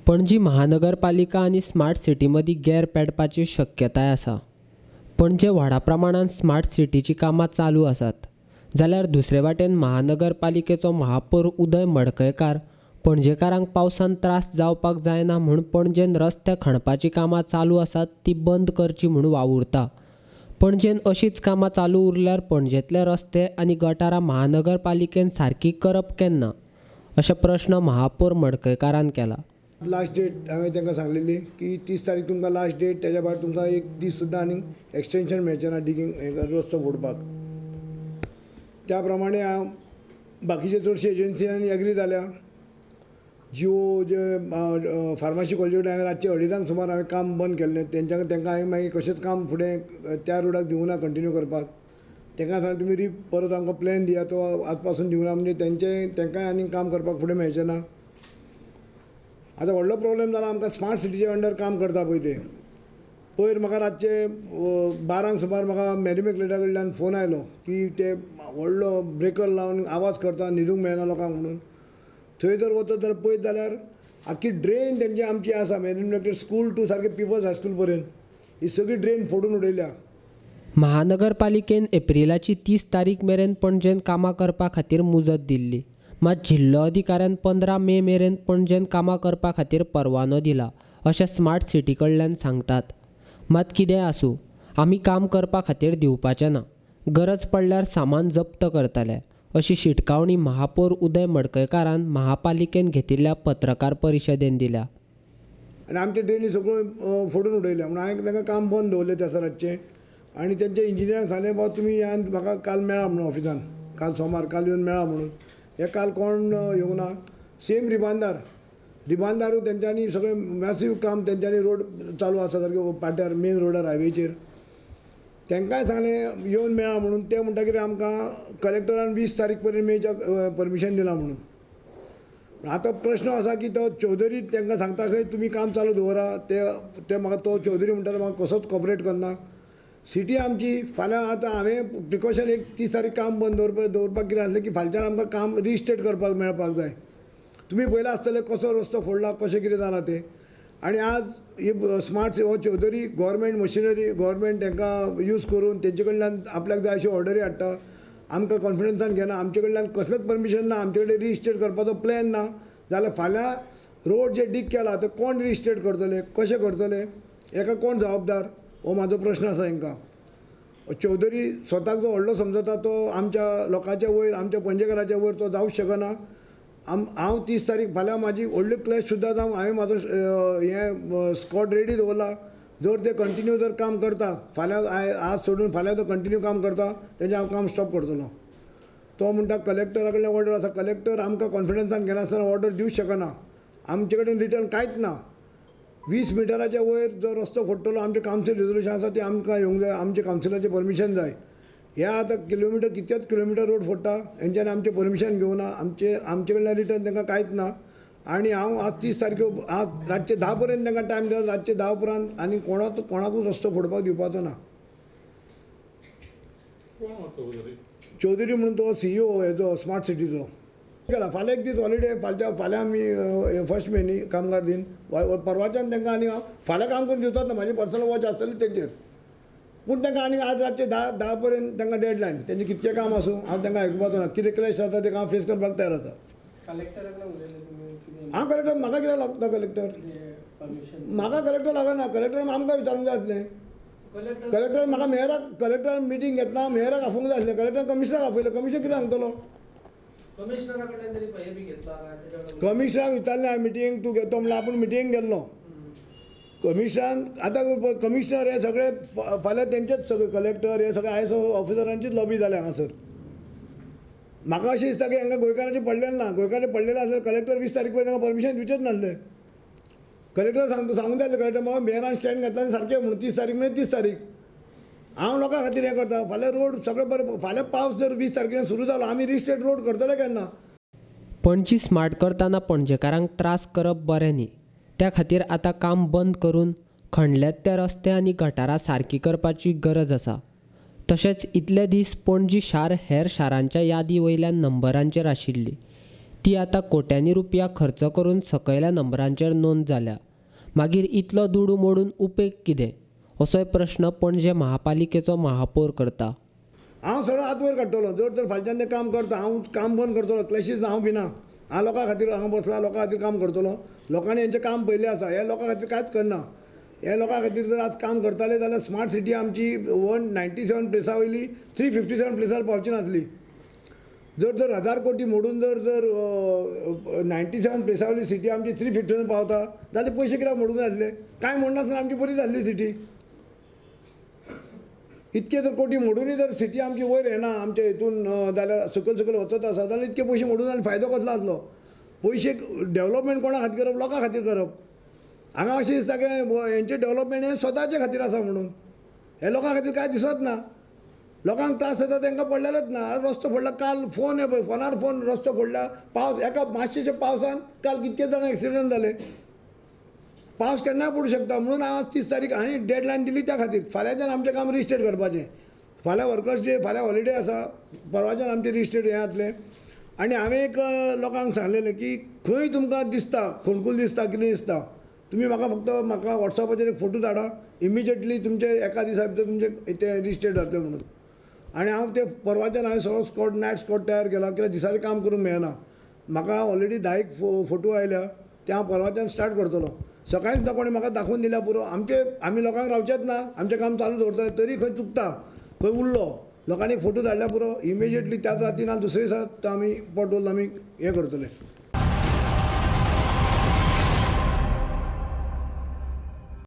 पणजी महानगरपालिका आणि स्मार्ट सिटीमध्ये गॅर पेटपाची शक्यताय आसा. पणजे व्हडा प्रमाणात स्मार्ट सिटीची कामां चालू आसात. जाल्यार दुसरे वाटेन महानगरपालिकेचो महापौर उदय मडकयकार पणजेकारांक पावसान त्रास जावपाक जायना म्हूण पणजेन रस्ते खणपाची कामां चालू आसात ती बंद करची म्हूण वावुरता. पणजेन अशीच कामां चालू उरल्यार पणजेतले रस्ते आनी गटारां महानगरपालिकेन सारकी करप केन्ना, अशे प्रश्न महापौर मडकयकारान केला. लास्ट डेट हांवें तांकां सांगलेली की 30 तारीख तुमकां लास्ट डेट, तेज्या भायर तुमकां एक दीस सुद्दां आनी एक्सटेंशन मेळचें ना डिगींग रस्तो फोडपाक. त्या प्रमाणे हांव बाकीचे चडशे एजन्सीनी एग्री जाल्या. जिओ जे फार्मासी कॉलेज हांवें रातचे 2:30 सुमार हांवें काम बंद केल्लें. तांकां हांवें मागीर कशेंच काम फुडें त्या रोडाक दिवं ना कंटिन्यू करपाक. तांकां सांगलें तुमी परत आमकां प्लॅन दिया, तो आज पासून दिवं ना म्हणजे तांकांय आनी काम करपाक फुडें मेळचें ना. आतां व्हडलो प्रॉब्लेम जाला आमकां स्मार्ट सिटीचे अंडर काम करता पळय ते. पयर म्हाका रातचे 12 सुमार म्हाका मॅरिमेक्लेटा कडल्यान फोन आयलो की ते व्हडलो ब्रेकर लावन आवाज करता, न्हिदूंक मेळना लोकांक म्हणून. थंय जर वचत जाल्यार पळयत जाल्यार आख्खी ड्रेन तेंची आमची आसा मॅरिमेक्लेट स्कूल टू सारके पिपल्स हायस्कूल पर्यंत ही सगळी ड्रेन फोडून उडयल्या. महानगरपालिकेन एप्रिलाची 30 तारीख मेरेन पणजेन कामां करपा खातीर मुजत दिल्ली. मात जिल्लो अधिकाऱ्यान 15 मे मेरेन पणजेन कामां करपा खातीर परवानो दिला, अशें स्मार्ट सिटी कडल्यान सांगतात. मात कितें आसूं, आमी काम करपा खातीर दिवपाचे ना. गरज पडल्यार सामान जप्त करतले, अशी शिटकावणी महापौर उदय मडकयकारान महापालिकेन घेतिल्ल्या पत्रकार परिशदेन दिल्या. आनी आमचे ड्रेनी सगळ्यो फोडून उडयल्या म्हणून हांवें तांकां काम बंद दवरलें त्या रातचें. आनी तेंच्या इंजिनियरांक सांगलें बाबा तुमी म्हाका काल मेळा म्हणून ऑफिसान, काल सोमार काल येवन मेळा म्हणून. हे काल कोण येवंक ना. सेम रिबांदारूय तेंच्यांनी सगळें मॅसीव काम तेंच्यांनी रोड चालू आसा सारके पाट्यार मेन रोडार हायवेचेर. तांकांय सांगलें येवन मेळा म्हणून. ते म्हणटकीर आमकां कलेक्टरान 20 तारीख पर्यंत मेळच्या परमिशन दिलां म्हणून. आतां प्रश्न आसा की तो चौधरी तांकां सांगता खंय तुमी काम चालू दवरा. ते म्हाका तो चौधरी म्हणटा तो म्हाका कसोच कॉपरेट करना. सिटी आमची फाल्यां आतां हांवें प्रिकॉशन एक 30 तारीख काम बंद दवरपाक कितें आसलें की फालच्यान आमकां काम रिस्टेट करपाक मेळपाक जाय. तुमी पळयलां आसतलें कसो रस्तो फोडला, कशें कितें जालां तें. आनी आज ही स्मार्ट हो चौधरी गव्हर्मेंट मशिनरी गव्हर्मेंट तांकां यूज करून तेंचे कडल्यान आपल्याक जाय अशी ऑर्डरी हाडटा. आमकां कॉन्फिडन्सान घेना. आमचे कडल्यान कसलेंच परमिशन ना. आमचे कडेन रिस्टेट करपाचो प्लॅन ना. जाल्यार फाल्यां रोड जे डीग केला ते कोण रिस्टेट करतले, कशें करतले, हाका कोण जबाबदार, हो म्हाजो प्रश्न आसा हांकां. चौधरी स्वताक जो व्हडलो समजता तो आमच्या लोकांच्या वयर, आमच्या पणजेकाराच्या वयर तो जावंक शकना. हांव 30 तारीख फाल्यां म्हाजी व्हडली क्लॅश सुद्दां जावं हांवें म्हाजो हें स्कॉट रेडी दवरला. जर ते कंटिन्यू जर काम करता फाल्यां आज सोडून फाल्यां तो कंटिन्यू काम करता तेजें हांव काम स्टॉप करतलो. तो म्हणटा कलेक्टरा कडल्यान ऑर्डर आसा. कलेक्टर आमकां कॉन्फिडन्सान घेनासतना ऑर्डर दिवंक शकना. आमचे कडेन रिटर्न कांयच ना. 20 मिटराच्या वयर जो रस्तो फोडटलो आमचें कावन्सील रेजोल्युशन आसा ते आमकां येवंक जाय. आमचे कावन्सिलाचें परमिशन जाय. हे आतां कितलेच किलोमिटर रोड फोडटा हेंच्यांनी आमचें परमिशन घेवं ना. आमचे कडल्यान रिटर्न तांकां कांयच ना. आनी हांव आज 30 तारखे आज रातचे 10 पर्यंत तांकां टायम दिला. रातचे 10 उपरांत आनी कोणाकूच रस्तो फोडपाक दिवपाचो ना. चौधरी म्हणून तो CEO हेजो स्मार्ट सिटीचो केला. फाल्यां एक दीस हॉलिडे. फाल्यां आमी 1 मे न्ही कामगार दिन. परवाच्यान तांकां आनी फाल्यां काम करून दिवतात ना. म्हाजी पर्सनल वॉच आसतली तेंचेर. पूण तांकां आनी आज रातचे 10 पर्यंत तांकां डेडलायन. तेंचें कितकें काम आसूं हांव तांकां आयकुपाचो ना. कितें क्लॅश जाता ते हांव फेस करपाक तयार आसा. हांव कलेक्टर म्हाका कित्याक लागता कलेक्टर? म्हाका कलेक्टर लागना. कलेक्टर आमकां विचारूंक जाय आसलें. कलेक्टर म्हाका मेयराक कलेक्टर मिटींग घेतना मेयराक आफोवंक जाय आसलें. कलेक्टर कमिशनराक आफयलें. कमिशनर कितें सांगतलो? कमिशनराक विचारलें हांवें मिटींग तूं घेतो म्हणल्यार आपूण मिटींग गेल्लो. कमिशनरान आतां कमिशनर हे सगळे फाल्यां तेंचेच सगळे कलेक्टर हे सगळे ISO ऑफिसरांचीच लॉबी जाल्या हांगासर. म्हाका अशें दिसता की हांकां गोंयकारांचें पडलेलें ना. गोंयकारांचें पडलेलें आसल्यार कलेक्टर 20 तारीख पर्यंत तांकां परमिशन दिवचेंच नासलें. कलेक्टर सांगूंक जाय आसलें कलेक्टर बाबा मेयरान स्टँड घेतला आनी सारकें म्हणून 30 तारीख म्हणजे 30 तारीख. हांव लोकां खातीर हें करता. फाल्यां रोड सगळें बरें. फाल्यां पावस जर 20 तारखेन सुरू जालो आमी रिस्टेट रोड करतले केन्ना? पणजी स्मार्ट करतना पणजेकारांक त्रास करप बरें न्ही. त्या खातीर आतां काम बंद करून खणल्यात ते रस्ते आनी गटारां सारकी करपाची गरज आसा. तशेंच इतले दीस पणजी शार हेर शारांच्या यादी वयल्यान नंबरांचेर आशिल्ली. ती आतां कोट्यांनी रुपया खर्च करून सकयल्या नंबरांचेर नोंद जाल्या. मागीर इतलो दुडू मोडून उपेग कितें असोय प्रश्न पणजे महापालिकेचो महापौर करता. हांव सगळो हात वयर काडटलो. जर फालच्यान तें काम करता, हांव काम बंद करतलो. क्लॅशीस हांव भिना. हांव लोकां खातीर हांगा बसला, लोकां खातीर काम करतलो. लोकांनी हेंचें काम पयलें आसा. हे लोकां खातीर कांयच करना. हे लोकां खातीर जर आज काम करताले जाल्यार स्मार्ट सिटी आमची 197 प्लेसां वयली 357 प्लेसार पावची नासली. जर 1000 कोटी मोडून जर 97 प्लेसां वयली सिटी आमची 357 पावता जाल्यार ते पयशे कित्याक मोडूंक जाय आसले? कांय मोडनासतना आमची बरी जाल्ली सिटी. इतके जर कोटी मोडूनय जर सिटी आमची वयर येना आमच्या हितून जाल्यार सकयल वचत आसा जाल्यार इतके पयशे मोडून आनी फायदो कसलो आसलो? पयशे डेवलपमेंट कोणा खातीर करप? लोकां खातीर करप. हांगा अशें दिसता की हेंचें डेवलपमेंट हें स्वताचे खातीर आसा म्हणून. हे लोकां खातीर कांय दिसत ना. लोकांक त्रास जाता तांकां पडलेलेच ना. रस्तो फोडला काल फोन हे पळय फोनार फोन रस्तो फोडला. पावस एका मातशेशे पावसान काल कितके जाण एक्सिडेंट जाले. पावस केन्नाय पडूं शकता म्हणून हांव आज 30 तारीख हांवें डेडलायन दिली त्या खातीर. फाल्यांच्यान आमचें काम रिस्टेट करपाचें. फाल्यां वर्कर्स डे, फाल्यां हॉलिडे आसा. परवाच्यान आमचें रिस्टेट हें जातलें. आनी हांवें एक लोकांक सांगलेलें की खंय तुमकां दिसता फोणकूल दिसता कितें दिसता तुमी म्हाका वॉट्सॅपाचेर एक फोटो धाडा. इमिजिएटली तुमचे एका दिसा भितर तुमचें तें रिस्टेट जातलें म्हणून. आनी हांव ते परवाच्यान हांवें सगळो स्कॉट नायट स्कॉट तयार केला कित्याक दिसाचें काम करूंक मेळना. म्हाका ऑलरेडी 10 फोटो आयल्या ते हांव परवाच्यान स्टार्ट करतलो. सकाळीं सुद्दां कोणी म्हाका दाखोवन दिल्यार पुरो. आमी लोकांक रावचेच ना. आमचें काम चालू दवरतले. तरी खंय चुकता खंय उरलो लोकांनी एक फोटो धाडल्यार पुरो. इमिजिएटली त्याच राती ना दुसरे दिसा तो आमी पोर्टल आमी हें करतले.